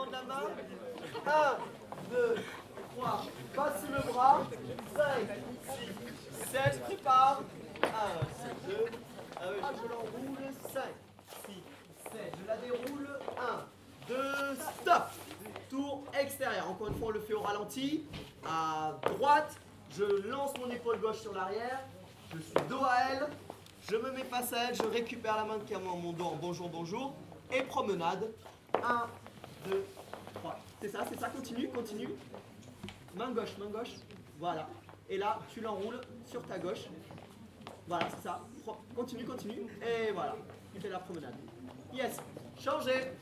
mouvement de la main. 1, 2, 3, passez le bras. 5, 6, 7, prépare. 1, 2, je l'enroule. 5, 6, 7, je la déroule. 1, 2, stop. Tour extérieur. Encore une fois, on le fait au ralenti. À droite, je lance mon épaule gauche sur l'arrière. Je suis dos à elle. Je me mets face à elle. Je récupère la main qui est dans mon dos en bonjour, bonjour. Et promenade. 1, 2, 3. C'est ça, continue, continue. Main gauche, voilà. Et là, tu l'enroules sur ta gauche. Voilà, c'est ça. Continue, continue. Et voilà, tu fais la promenade. Yes, changez.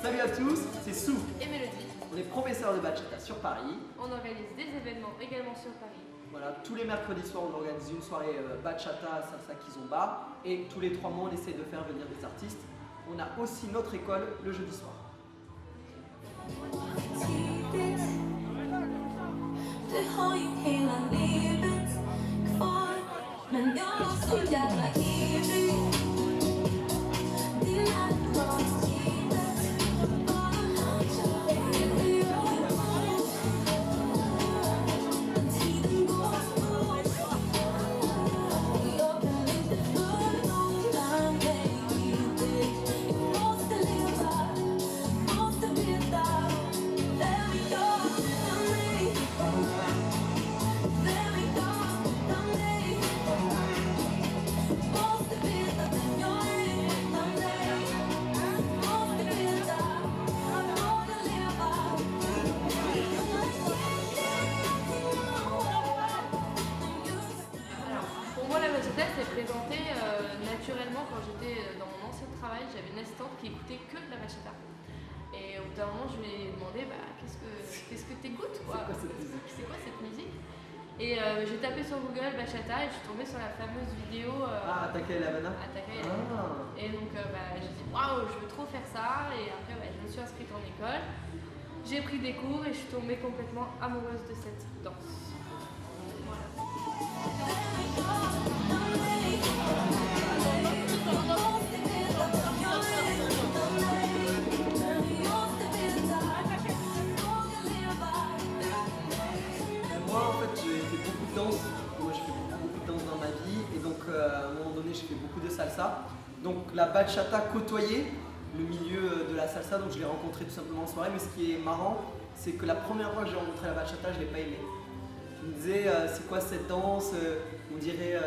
Salut à tous, c'est Sou et Mélodie. On est professeurs de bachata sur Paris. On organise des événements également sur Paris. Voilà, tous les mercredis soirs, on organise une soirée bachata, salsa, kizomba. Et tous les 3 mois, on essaie de faire venir des artistes. On a aussi notre école le jeudi soir. s'est présenté naturellement quand j'étais dans mon ancien travail. J'avais une assistante qui écoutait que de la bachata. Et au bout d'un moment, je lui ai demandé qu'est-ce que t'écoutes quoi? C'est quoi cette musique? Et j'ai tapé sur Google bachata et je suis tombée sur la fameuse vidéo Attaquer la Havana. Et donc j'ai dit waouh, je veux trop faire ça. Et après je me suis inscrite en école. J'ai pris des cours et je suis tombée complètement amoureuse de cette danse. Moi en fait j'ai fait beaucoup de danse. Moi je fais beaucoup de danse dans ma vie et donc à un moment donné je fais beaucoup de salsa. Donc la bachata côtoyait le milieu de la salsa, donc je l'ai rencontré tout simplement en soirée. Mais ce qui est marrant, c'est que la première fois que j'ai rencontré la bachata, je ne l'ai pas aimée. Je me disais, c'est quoi cette danse? On dirait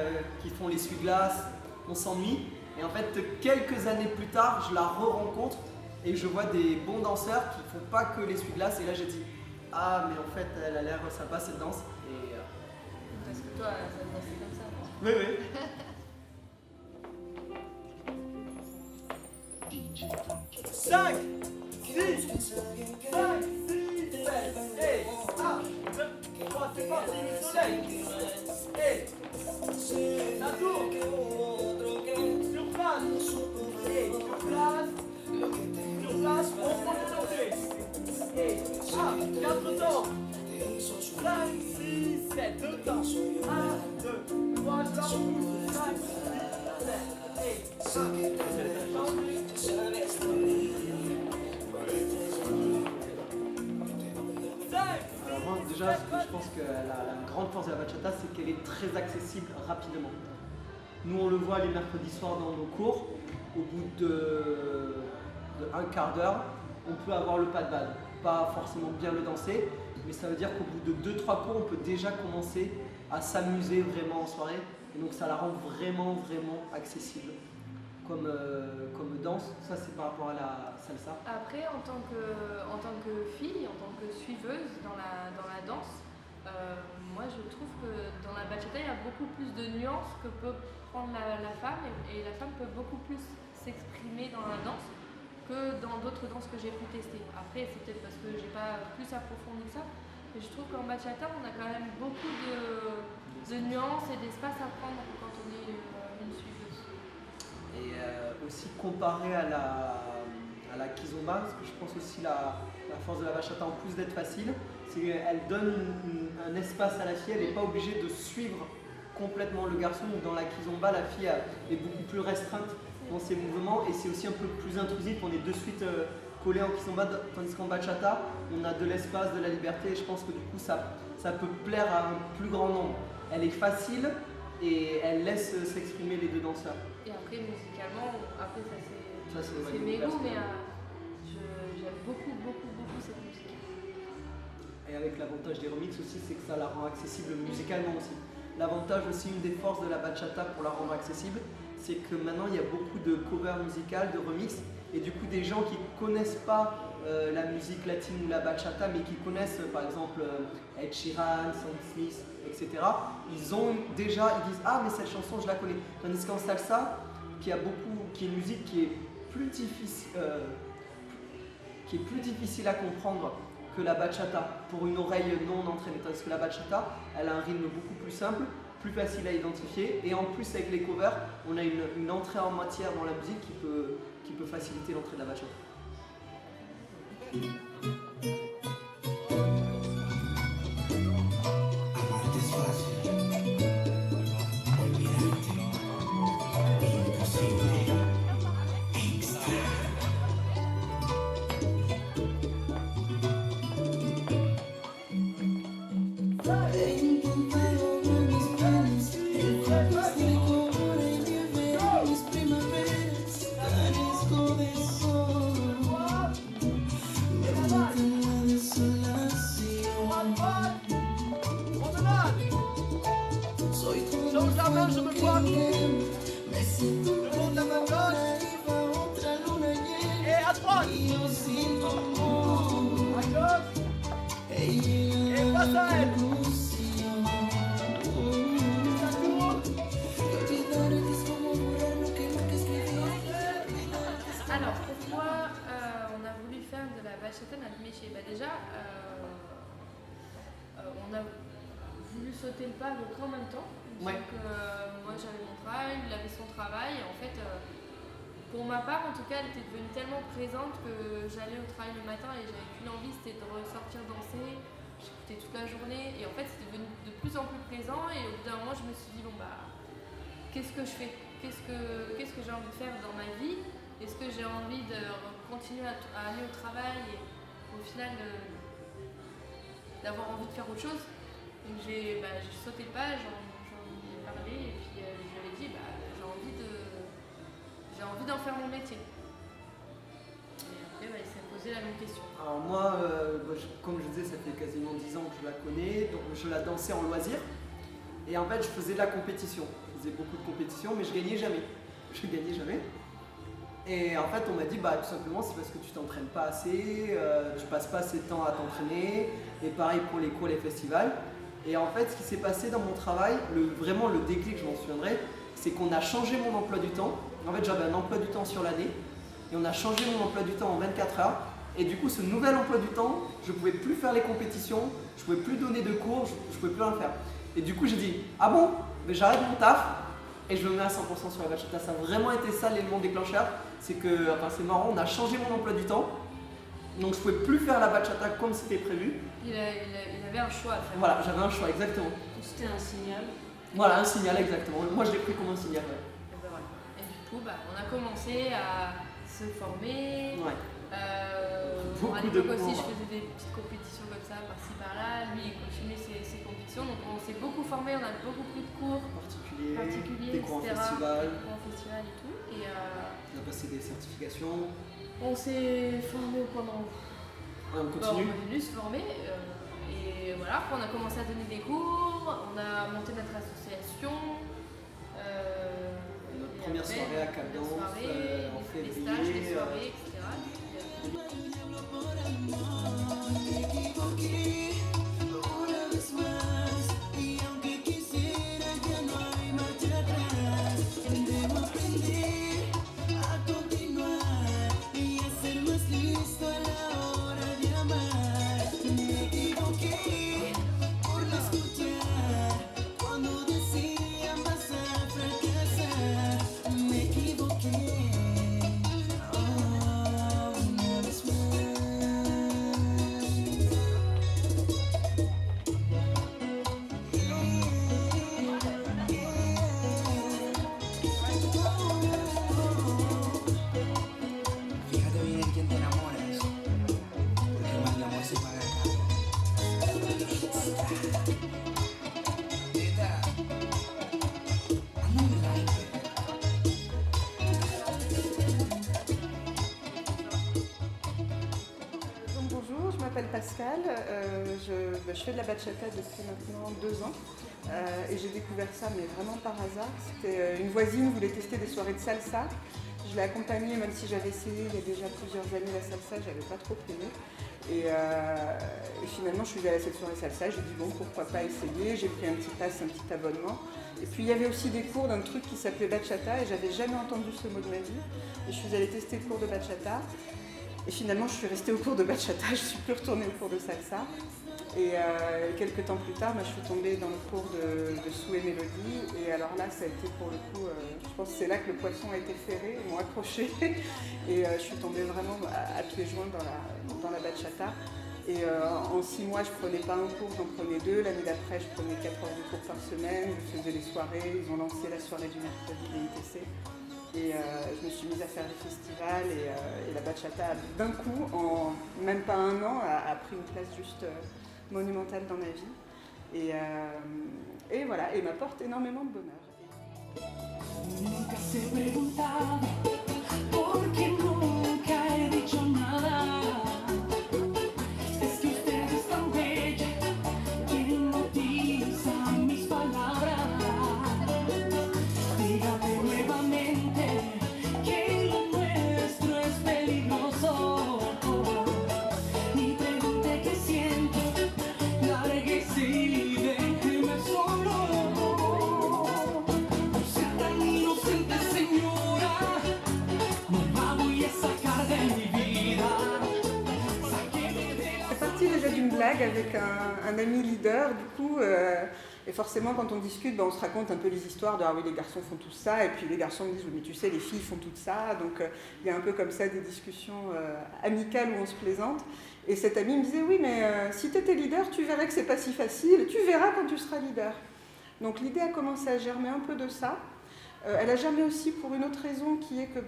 qu'ils font l'essuie-glace, on s'ennuie. Et en fait, quelques années plus tard, je la re-rencontre et je vois des bons danseurs qui ne font pas que l'essuie-glace. Et là, j'ai dit, ah, mais en fait, elle a l'air sympa cette danse. Et, Parce que toi, ça te dansait comme ça. Oui, oui. 5, 6, 5, 6, 7, et 1, 2, 3, c'est parti, le soleil. Et ça tourne. Sur place. Et sur place. Sur place, on prend le danger. Et 1, 4 temps. 5, 6, 7, 2 temps. 1, 2, 3, je la repousse. 5, 6, 7, et 1, 2, déjà, je pense que la grande force de la bachata, c'est qu'elle est très accessible rapidement. Nous, on le voit les mercredis soirs dans nos cours. Au bout de un quart d'heure, on peut avoir le pas de balle. Pas forcément bien le danser, mais ça veut dire qu'au bout de 2-3 cours, on peut déjà commencer à s'amuser vraiment en soirée. Et donc ça la rend vraiment accessible comme danse. Ça, c'est par rapport à la salsa. Après, en tant que fille, en tant que suiveuse dans la danse, moi je trouve que dans la bachata, il y a beaucoup plus de nuances que peut prendre la femme et la femme peut beaucoup plus s'exprimer dans la danse que dans d'autres danses que j'ai pu tester. Après, c'est peut-être parce que j'ai pas plus approfondi que ça, mais je trouve qu'en bachata, on a quand même beaucoup de nuances et d'espace à prendre quand on est une suiveuse. Et aussi comparé à la kizomba, parce que je pense aussi la force de la bachata, en plus d'être facile, c'est qu'elle donne un espace à la fille, elle n'est pas obligée de suivre complètement le garçon. Dans la kizomba, la fille est beaucoup plus restreinte dans ses mouvements et c'est aussi un peu plus intrusif, on est de suite collé en kizomba, tandis qu'en bachata, on a de l'espace, de la liberté et je pense que du coup ça peut plaire à un plus grand nombre. Elle est facile et elle laisse s'exprimer les deux danseurs. Et après, musicalement, après ça c'est c'est mes goûts, mais j'aime beaucoup cette musique. Et avec l'avantage des remixes aussi, c'est que ça la rend accessible musicalement aussi. L'avantage aussi, une des forces de la bachata pour la rendre accessible, c'est que maintenant il y a beaucoup de covers musicales, de remix, et du coup des gens qui ne connaissent pas la musique latine ou la bachata, mais qui connaissent par exemple Ed Sheeran, Sam Smith, etc. Ils disent ah mais cette chanson je la connais. Tandis qu'en salsa, qui est une musique qui est plus difficile à comprendre que la bachata pour une oreille non entraînée, parce que la bachata elle a un rythme beaucoup plus simple, plus facile à identifier et en plus avec les covers on a une entrée en matière dans la musique qui peut faciliter l'entrée de la bachata. Je me vois. Je monte la main gauche. Et à droite. À gauche. Et face à elle. Ça tourne. Alors, pourquoi on a voulu faire de la bachata Nadmeche? Déjà, on a voulu sauter le pas à peu près en même temps. Ouais. Donc, moi j'avais mon travail, il avait son travail. Et en fait, pour ma part, en tout cas, elle était devenue tellement présente que j'allais au travail le matin et j'avais qu'une envie, c'était de ressortir danser. J'écoutais toute la journée et en fait, c'était devenu de plus en plus présent. Et au bout d'un moment, je me suis dit, bon bah, qu'est-ce que je fais? Qu'est-ce que j'ai envie de faire dans ma vie? Est-ce que j'ai envie de continuer à aller au travail et au final d'avoir envie de faire autre chose? Donc j'ai sauté le pas, j'en ai parlé et puis je lui ai dit j'ai envie d'en faire mon métier. Et après il s'est posé la même question. Alors moi, comme je disais, ça fait quasiment 10 ans que je la connais, donc je la dansais en loisir. Et en fait, je faisais de la compétition. Je faisais beaucoup de compétitions, mais je gagnais jamais. Et en fait, on m'a dit, tout simplement, c'est parce que tu t'entraînes pas assez, tu passes pas assez de temps à t'entraîner. Et pareil pour les cours, les festivals. Et en fait, ce qui s'est passé dans mon travail, vraiment le déclic, je m'en souviendrai, c'est qu'on a changé mon emploi du temps. En fait, j'avais un emploi du temps sur l'année. Et on a changé mon emploi du temps en 24 heures. Et du coup, ce nouvel emploi du temps, je ne pouvais plus faire les compétitions, je ne pouvais plus donner de cours, je ne pouvais plus rien faire. Et du coup, j'ai dit, ah bon, mais j'arrête mon taf et je me mets à 100% sur la bachata. Ça a vraiment été ça l'élément déclencheur. C'est que, c'est marrant, on a changé mon emploi du temps. Donc je ne pouvais plus faire la bachata comme c'était prévu. Il avait un choix à faire. Voilà, j'avais un choix, exactement. C'était un signal. Voilà, un signal, exactement. Moi, je l'ai pris comme un signal. Ouais. Et, voilà. Et du coup, on a commencé à se former. Ouais. Bon, à Beaucoup de l'époque aussi, cours. je faisais des petites compétitions comme ça, par-ci par-là. Lui, il continuait ses compétitions. Donc, on s'est beaucoup formé, on a beaucoup pris de cours particuliers, des cours en etc. festival. Des cours en festival et tout. Et On a passé des certifications. on s'est formé pendant. On On continue. continue de se former. Et voilà, après, on a commencé à donner des cours, on a monté notre association. Notre et première après, soirée à première Cadence soirée, en les février. stages, les soirées, etc. Una vez más, y aunque quisiera ya no hay marcha atrás. Debo aprender a continuar y a ser más listo a la hora de amar. Me equivoqué por no escuchar cuando decían vas a fracasar. Me equivoqué. Una vez más. Fíjate bien en quién te enamoras, porque más de amor se paga caro. Neta, ando en like. Donc bonjour, je m'appelle Pascal, je fais de la bachata depuis maintenant 2 ans et j'ai découvert ça mais vraiment par hasard. C'était une voisine voulait tester des soirées de salsa. Je l'ai accompagnée même si j'avais essayé il y a déjà plusieurs années la salsa, j'avais pas trop aimé. Et finalement je suis allée à cette soirée salsa, j'ai dit bon pourquoi pas essayer, j'ai pris un petit pass, un petit abonnement. Et puis il y avait aussi des cours d'un truc qui s'appelait bachata et j'avais jamais entendu ce mot de ma vie. Et je suis allée tester le cours de bachata. Et finalement, je suis restée au cours de bachata, je ne suis plus retournée au cours de salsa. Et quelques temps plus tard, je suis tombée dans le cours de Souhait Mélodie. Et alors là, ça a été pour le coup, je pense que c'est là que le poisson a été ferré, ils m'ont accroché. Et je suis tombée vraiment à pieds joints dans la bachata. Et en 6 mois, je ne prenais pas un cours, j'en prenais 2. L'année d'après, je prenais 4 heures de cours par semaine. Je faisais les soirées, ils ont lancé la soirée du mercredi des ITC. Et je me suis mise à faire des festivals et la bachata, d'un coup, en même pas 1 an, a pris une place juste monumentale dans ma vie. Et voilà, et m'apporte énormément de bonheur. Nunca se preguntaba por qué nunca he dicho nada. Es que usted es tan bella que hipnotiza mis palabras. Dígame nuevamente que lo nuestro es peligroso. Ni pregunte qué siento, lárguese y déjeme solo. No sea tan inocente, señora, no la voy a sacar de mi vida. Sáqueme de la... C'est parti déjà d'une blague avec un ami leader, du coup, et forcément quand on discute, on se raconte un peu les histoires de « ah oui, les garçons font tout ça », et puis les garçons me disent « oui, mais tu sais, les filles font tout ça », donc il y a un peu comme ça des discussions amicales où on se plaisante. Et cet ami me disait « oui, mais si tu étais leader, tu verrais que c'est pas si facile, tu verras quand tu seras leader ». Donc l'idée a commencé à germer un peu de ça. Elle a germé aussi pour une autre raison qui est que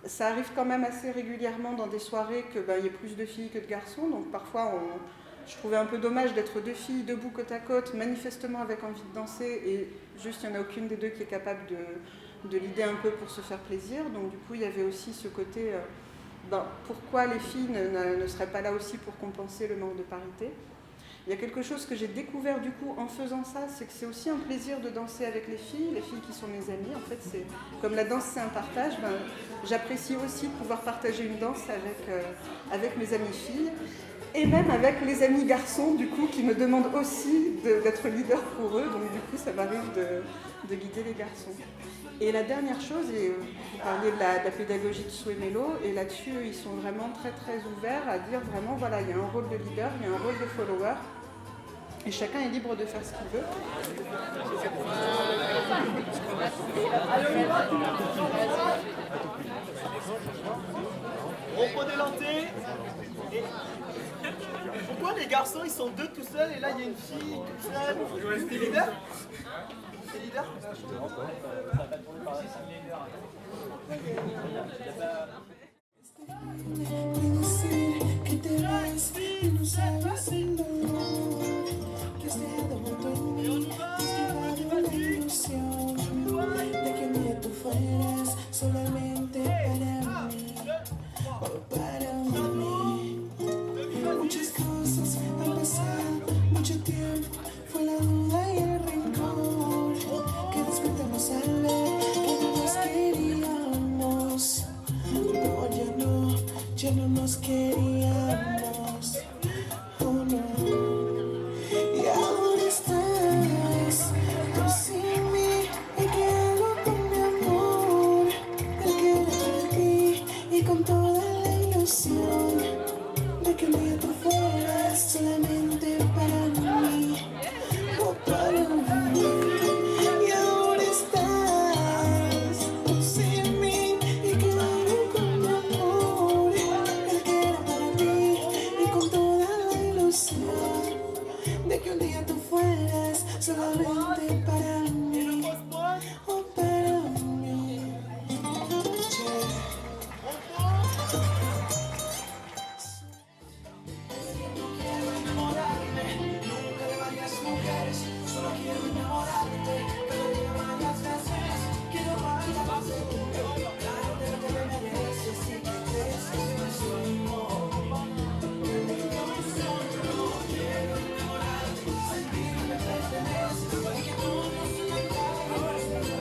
ça arrive quand même assez régulièrement dans des soirées qu'il y ait plus de filles que de garçons. Donc parfois, je trouvais un peu dommage d'être 2 filles debout côte à côte, manifestement avec envie de danser, et juste il n'y en a aucune des 2 qui est capable de leader un peu pour se faire plaisir. Donc du coup, il y avait aussi ce côté, pourquoi les filles ne seraient pas là aussi pour compenser le manque de parité. Il y a quelque chose que j'ai découvert du coup en faisant ça, c'est que c'est aussi un plaisir de danser avec les filles qui sont mes amies. En fait, c'est comme la danse c'est un partage, j'apprécie aussi de pouvoir partager une danse avec mes amies filles et même avec les amis garçons du coup qui me demandent aussi d'être leader pour eux. Donc du coup, ça m'arrive de guider les garçons. Et la dernière chose, et vous parliez de la pédagogie de Souhait Mélo, et là-dessus, ils sont vraiment très très ouverts à dire vraiment, voilà, il y a un rôle de leader, il y a un rôle de follower, et chacun est libre de faire ce qu'il veut. Repos délanté. Et... Pourquoi les garçons ils sont 2 tout seuls et là il y a une fille toute seule? T'es leader? T'es leader? Puedo ser que te vas y no sabes el dolor que has dejado junto en mí. Te has llevado la ilusión de que un día tú fueras solamente para mí, oh, para mí. Muchas cosas han pasado, mucho tiempo, fue la duda y el rencor que despertamos al ver que no nos queríamos. No, ya no nos queríamos. Oh no. Y ahora estás tú sin mí. ¿Y qué hago con mi amor? El que era para ti y con toda la ilusión de que un día tú fueras solamente para mí, oh, para mí. Y ahora estás tú sin mí. ¿Y qué hago con mi amor? El que era para ti y con toda la ilusión de que un día tú fueras solamente para mí, oh, para mí. Nunca de varias mujeres, solo quiero enamorarte. Pero de varias veces quiero más seguro. Darte lo que me mereces y que crees que soy un amor. Solo quiero enamorarte, sentir que me perteneces y que tú no se me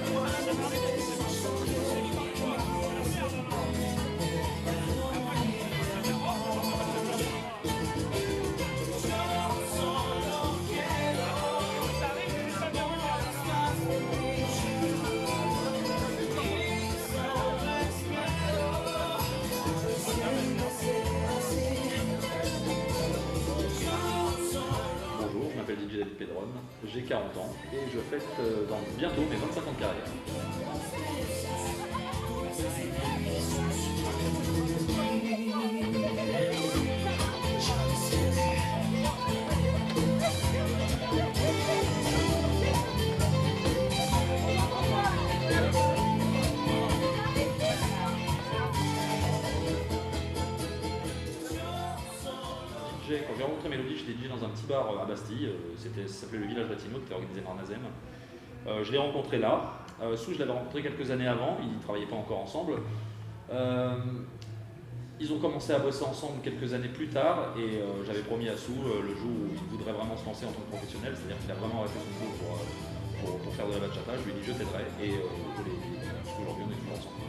Bonjour, je m'appelle Didier David Pedron, j'ai 40 ans et je fête dans bientôt mes 25 ans de carrière. Quand j'ai rencontré Mélodie, j'étais DJ dans un petit bar à Bastille, ça s'appelait le Village Latino, qui était organisé par Nazem. Je l'ai rencontré là. Sou, je l'avais rencontré quelques années avant, ils ne travaillaient pas encore ensemble. Ils ont commencé à bosser ensemble quelques années plus tard et j'avais promis à Sou le jour où il voudrait vraiment se lancer en tant que professionnel, c'est-à-dire qu'il a vraiment arrêté son cours pour faire de la bachata. Je lui ai dit je t'aiderai et je l'ai dit, parce qu'aujourd'hui on est toujours ensemble.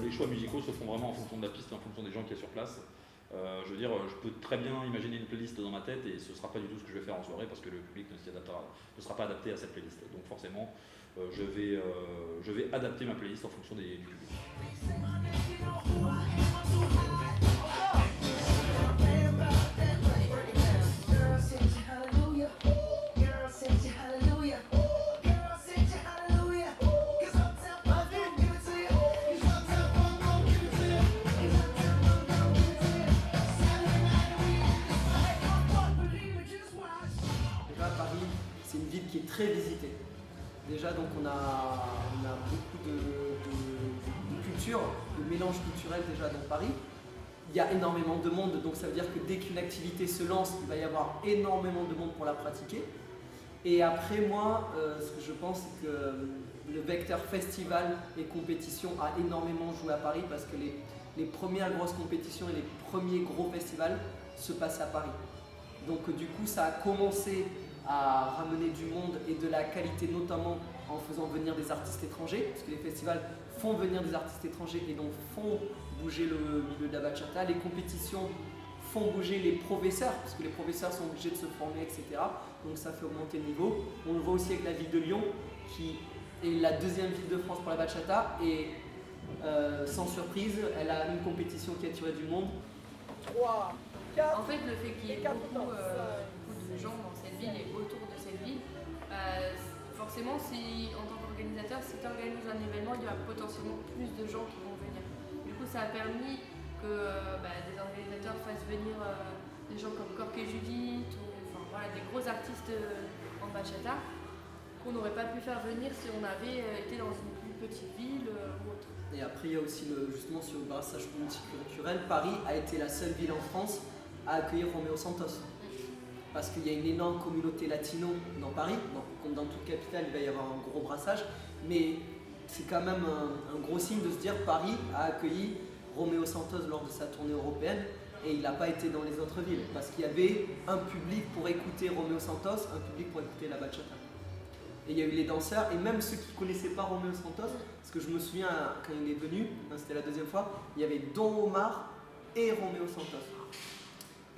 Les choix musicaux se font vraiment en fonction de la piste et en fonction des gens qui sont sur place. Je veux dire, je peux très bien imaginer une playlist dans ma tête et ce ne sera pas du tout ce que je vais faire en soirée parce que le public ne sera pas adapté à cette playlist. Donc forcément, je vais adapter ma playlist en fonction du public. C'est une ville qui est très visitée. Déjà, donc on a beaucoup de culture, de mélange culturel déjà dans Paris. Il y a énormément de monde, donc ça veut dire que dès qu'une activité se lance, il va y avoir énormément de monde pour la pratiquer. Et après, moi, ce que je pense, c'est que le vecteur festival et compétition a énormément joué à Paris parce que les premières grosses compétitions et les premiers gros festivals se passent à Paris. Donc du coup, ça a commencé à ramener du monde et de la qualité, notamment en faisant venir des artistes étrangers, parce que les festivals font venir des artistes étrangers et donc font bouger le milieu de la bachata. Les compétitions font bouger les professeurs, parce que les professeurs sont obligés de se former, etc. Donc ça fait augmenter le niveau. On le voit aussi avec la ville de Lyon, qui est la deuxième ville de France pour la bachata, et sans surprise, elle a une compétition qui a attiré du monde. 3, 4, En fait, le fait qu'il y ait beaucoup de gens dans cette ville et autour de cette ville, forcément, si en tant qu'organisateur, si tu organises un événement, il y aura potentiellement plus de gens qui vont venir. Du coup, ça a permis que des organisateurs fassent venir des gens comme Cork et Judith, ou enfin, voilà, des gros artistes en bachata, qu'on n'aurait pas pu faire venir si on avait été dans une plus petite ville ou autre. Et après, il y a aussi justement sur le brassage multiculturel, Paris a été la seule ville en France à accueillir Romeo Santos. Parce qu'il y a une énorme communauté latino dans Paris, comme dans toute capitale, il va y avoir un gros brassage, mais c'est quand même un gros signe de se dire Paris a accueilli Romeo Santos lors de sa tournée européenne et il n'a pas été dans les autres villes, parce qu'il y avait un public pour écouter Romeo Santos, un public pour écouter la bachata. Et il y a eu les danseurs, et même ceux qui ne connaissaient pas Romeo Santos, parce que je me souviens quand il est venu, c'était la deuxième fois, il y avait Don Omar et Romeo Santos.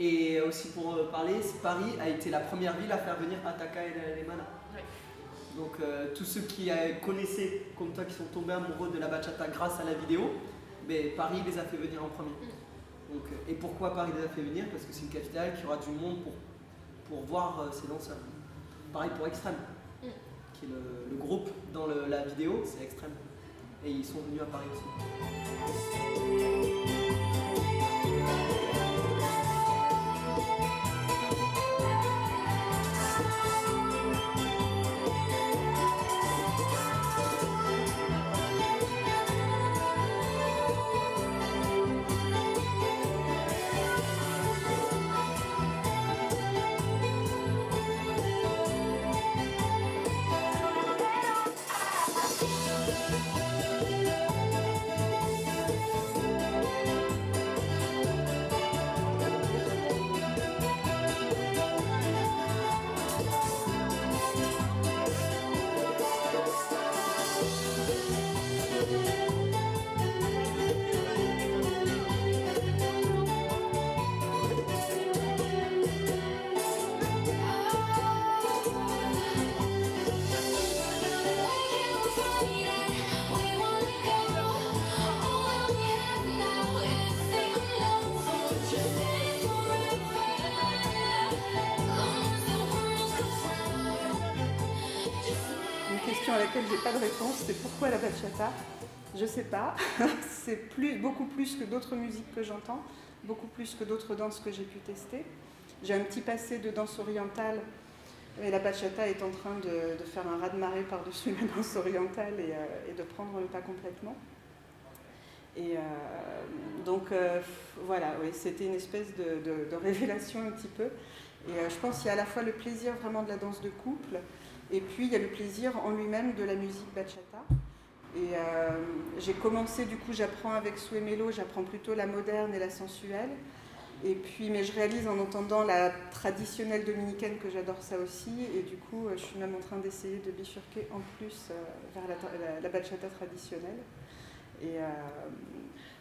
Et aussi pour parler, Paris a été la première ville à faire venir Ataka et Lemana. Ouais. Donc tous ceux qui connaissaient, comme toi, qui sont tombés amoureux de la bachata grâce à la vidéo, Paris les a fait venir en premier. Donc, et pourquoi Paris les a fait venir? Parce que c'est une capitale qui aura du monde pour voir ces danseurs. Pareil pour Extrême, qui est le groupe dans la vidéo, c'est Extrême. Et ils sont venus à Paris aussi. À laquelle j'ai pas de réponse, c'est pourquoi la bachata? Je sais pas. C'est beaucoup plus que d'autres musiques que j'entends, beaucoup plus que d'autres danses que j'ai pu tester. J'ai un petit passé de danse orientale, et la bachata est en train de faire un raz-de-marée par-dessus la danse orientale et de prendre le pas complètement. Et voilà, oui, c'était une espèce de révélation un petit peu. Et je pense qu'il y a à la fois le plaisir vraiment de la danse de couple, et puis il y a le plaisir en lui-même de la musique bachata. Et j'ai commencé, du coup, j'apprends avec Suemelo, j'apprends plutôt la moderne et la sensuelle. Et puis, mais je réalise en entendant la traditionnelle dominicaine que j'adore ça aussi. Et du coup, je suis même en train d'essayer de bifurquer en plus vers la bachata traditionnelle. Et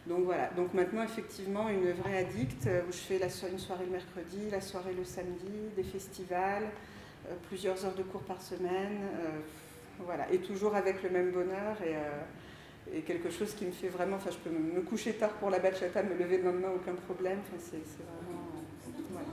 donc voilà. Donc maintenant, effectivement, une vraie addict où je fais une soirée le mercredi, la soirée le samedi, des festivals, plusieurs heures de cours par semaine. Voilà. Et toujours avec le même bonheur et quelque chose qui me fait vraiment. Enfin, je peux me coucher tard pour la bachata, me lever le lendemain, aucun problème. Enfin, c'est vraiment. Voilà.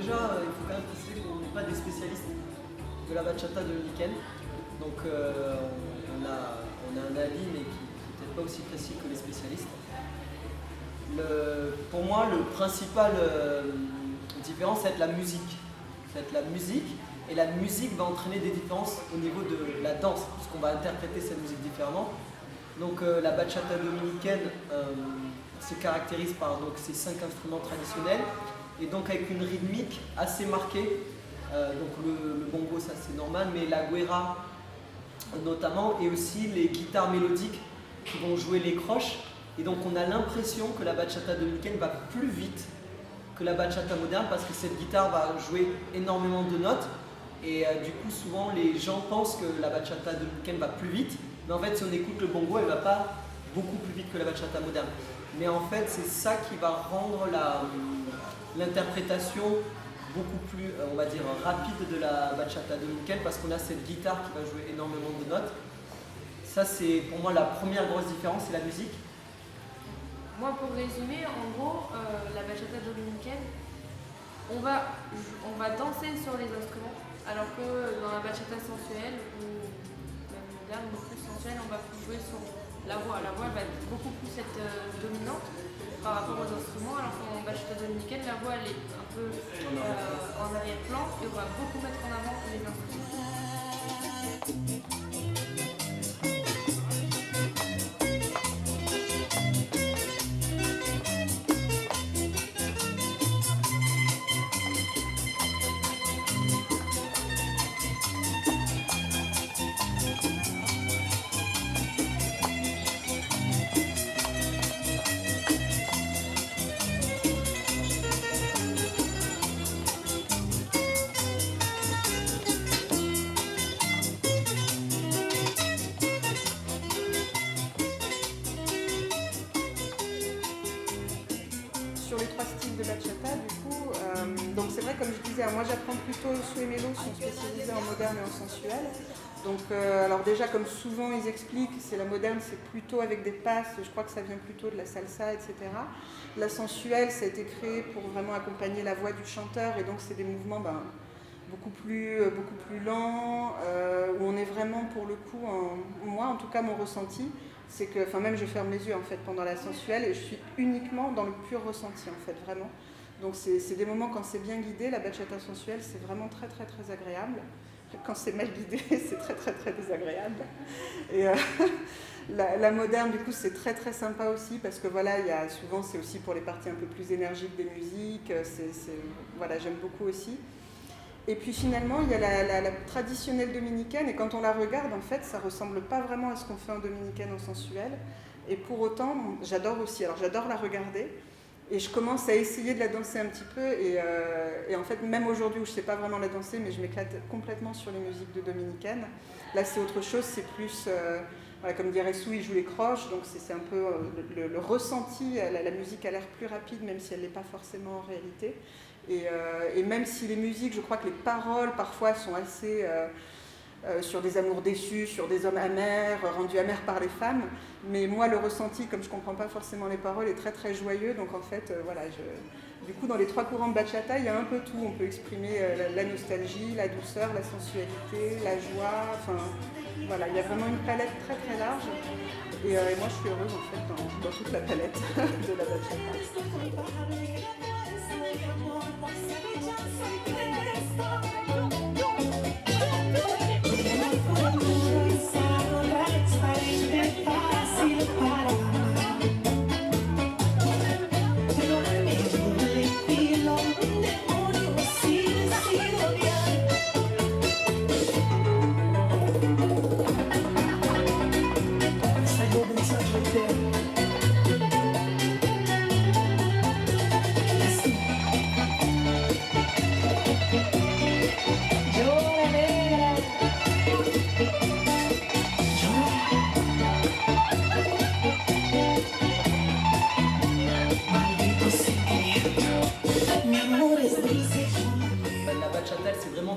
déjà, il faut quand même préciser qu'on n'est pas des spécialistes de la bachata dominicaine. Donc on a un avis, mais qui n'est peut-être pas aussi précis que les spécialistes. Pour moi, le principal différence, ça va être la musique. Ça va être la musique, et la musique va entraîner des différences au niveau de la danse, puisqu'on va interpréter cette musique différemment. Donc la bachata dominicaine se caractérise par donc, ces 5 instruments traditionnels, et donc avec une rythmique assez marquée. Donc le bongo, ça c'est normal, mais la guera notamment, et aussi les guitares mélodiques qui vont jouer les croches. Et donc on a l'impression que la bachata dominicaine va plus vite que la bachata moderne, parce que cette guitare va jouer énormément de notes, et du coup souvent les gens pensent que la bachata dominicaine va plus vite, mais en fait si on écoute le bongo, elle ne va pas beaucoup plus vite que la bachata moderne. Mais en fait c'est ça qui va rendre l'interprétation beaucoup plus, on va dire, rapide de la bachata dominicaine, parce qu'on a cette guitare qui va jouer énormément de notes. Ça c'est pour moi la première grosse différence, c'est la musique. Moi, pour résumer, en gros, la bachata dominicaine, on va danser sur les instruments, alors que dans la bachata sensuelle, ou même moderne, ou plus sensuelle, on va plus jouer sur la voix. La voix va être beaucoup plus dominante par rapport aux instruments, alors qu'en bachata dominicaine, la voix elle est un peu en arrière-plan, et on va beaucoup mettre en avant les instruments. Sur les 3 styles de bachata, du coup, donc c'est vrai, comme je disais, moi j'apprends plutôt Sou et Mélo, sont spécialisés en moderne et en sensuel. Donc, alors déjà, comme souvent ils expliquent, c'est la moderne, c'est plutôt avec des passes, je crois que ça vient plutôt de la salsa, etc. La sensuelle, ça a été créé pour vraiment accompagner la voix du chanteur, et donc c'est des mouvements beaucoup plus lents, où on est vraiment pour le coup, moi en tout cas mon ressenti, c'est que, enfin même je ferme les yeux en fait pendant la sensuelle, et je suis uniquement dans le pur ressenti en fait, vraiment. Donc c'est des moments, quand c'est bien guidé, la bachata sensuelle, c'est vraiment très très très agréable. Quand c'est mal guidé, c'est très très très désagréable. Et la moderne, du coup, c'est très très sympa aussi, parce que voilà, souvent c'est aussi pour les parties un peu plus énergiques des musiques, voilà, j'aime beaucoup aussi. Et puis finalement, il y a la traditionnelle dominicaine, et quand on la regarde, en fait, ça ressemble pas vraiment à ce qu'on fait en dominicaine en sensuel. Et pour autant, j'adore aussi. Alors j'adore la regarder, et je commence à essayer de la danser un petit peu. Et en fait, même aujourd'hui où je sais pas vraiment la danser, mais je m'éclate complètement sur les musiques de dominicaine. Là, c'est autre chose, c'est plus, voilà, comme dirait Sou, il joue les croches, donc c'est un peu le ressenti. La musique a l'air plus rapide, même si elle l'est pas forcément en réalité. Et même si les musiques, je crois que les paroles parfois sont assez sur des amours déçus, sur des hommes amers, rendus amers par les femmes, mais moi le ressenti, comme je ne comprends pas forcément les paroles, est très très joyeux. Donc en fait, voilà, du coup dans les 3 courants de bachata, il y a un peu tout. On peut exprimer la nostalgie, la douceur, la sensualité, la joie, enfin voilà, il y a vraiment une palette très très large. Et moi je suis heureuse en fait dans toute la palette de la bachata.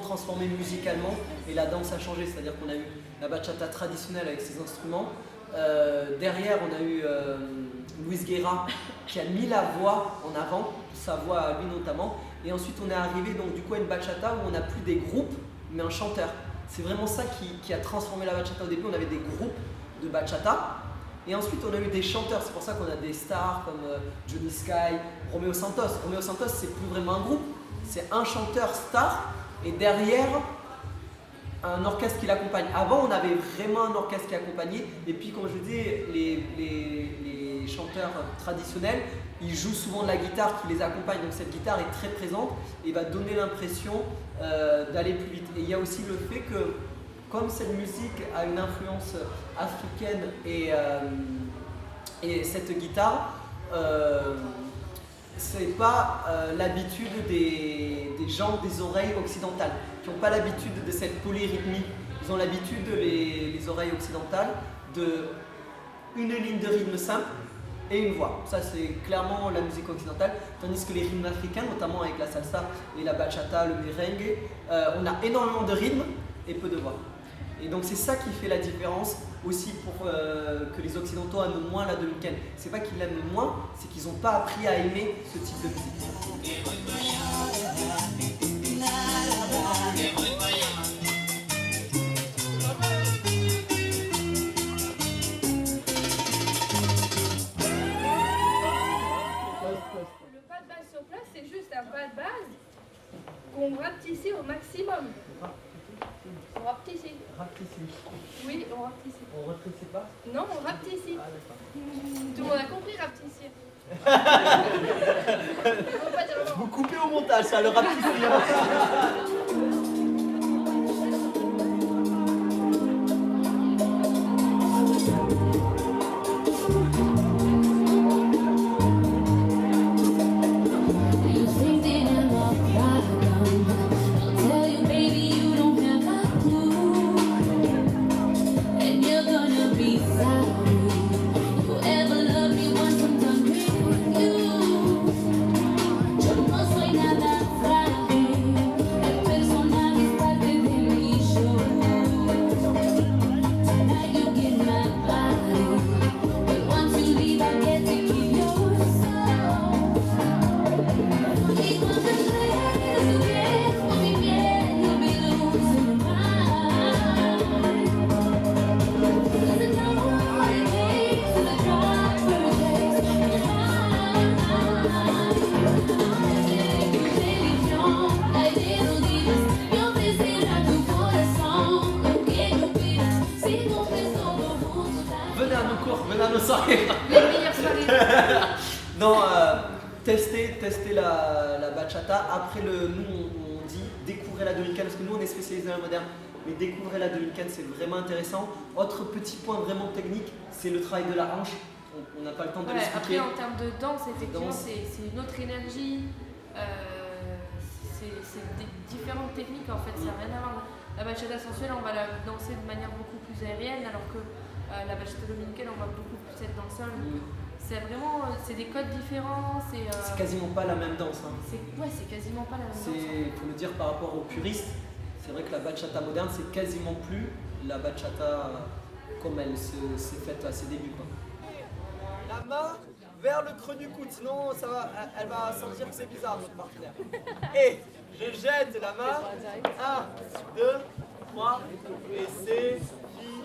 Transformé musicalement, et la danse a changé, c'est-à-dire qu'on a eu la bachata traditionnelle avec ses instruments. Derrière, on a eu Luis Guerra qui a mis la voix en avant, sa voix à lui notamment, Et ensuite on est arrivé donc du coup à une bachata où on n'a plus des groupes mais un chanteur. C'est vraiment ça qui a transformé la bachata. Au début on avait des groupes de bachata et ensuite on a eu des chanteurs. C'est pour ça qu'on a des stars comme Johnny Sky, Romeo Santos. Romeo Santos c'est plus vraiment un groupe, c'est un chanteur star et derrière un orchestre qui l'accompagne. Avant on avait vraiment un orchestre qui accompagnait et puis comme je dis les chanteurs traditionnels ils jouent souvent de la guitare qui les accompagne, donc cette guitare est très présente et va donner l'impression d'aller plus vite. Et il y a aussi le fait que comme cette musique a une influence africaine et cette guitare, c'est pas l'habitude des gens des oreilles occidentales qui n'ont pas l'habitude de cette polyrythmie. Ils ont l'habitude, les oreilles occidentales, de une ligne de rythme simple et une voix. Ça c'est clairement la musique occidentale, tandis que les rythmes africains, notamment avec la salsa et la bachata, le merengue, on a énormément de rythmes et peu de voix. Et donc c'est ça qui fait la différence aussi pour que les occidentaux aiment moins la dominicaine. C'est pas qu'ils l'aiment moins, c'est qu'ils n'ont pas appris à aimer ce type de musique. Un pas de base qu'on rapetissait au maximum. On rapetissait. Oui, on rapetissait. On retrouve pas? Non, on rapetissait. Ah d'accord. Tout le monde a compris rapetissait. Vous coupez au montage, ça le rapetissait. Venez à nos soirées. Les meilleures soirées. Non, tester la bachata. Après, nous, on dit découvrez la dominicaine, parce que nous, on est spécialisé dans la moderne. Mais découvrez la dominicaine, c'est vraiment intéressant. Autre petit point vraiment technique, c'est le travail de la hanche. On n'a pas le temps de l'expliquer. Après, en termes de danse, effectivement, c'est une autre énergie. C'est différentes techniques, en fait. Ça n'a rien à voir. La bachata sensuelle, on va la danser de manière beaucoup plus aérienne, alors que la bachata dominicaine, on va beaucoup plus être dans le sol. C'est vraiment, c'est des codes différents. C'est quasiment pas la même danse. Hein. C'est quasiment pas la même danse. Il faut le dire par rapport aux puristes. C'est vrai que la bachata moderne, c'est quasiment plus la bachata comme elle s'est faite à ses débuts. Quoi. La main vers le creux du coude, sinon ça va, elle va sentir que c'est bizarre notre partenaire. Et je jette la main. 1, 2, 3, et c'est fini.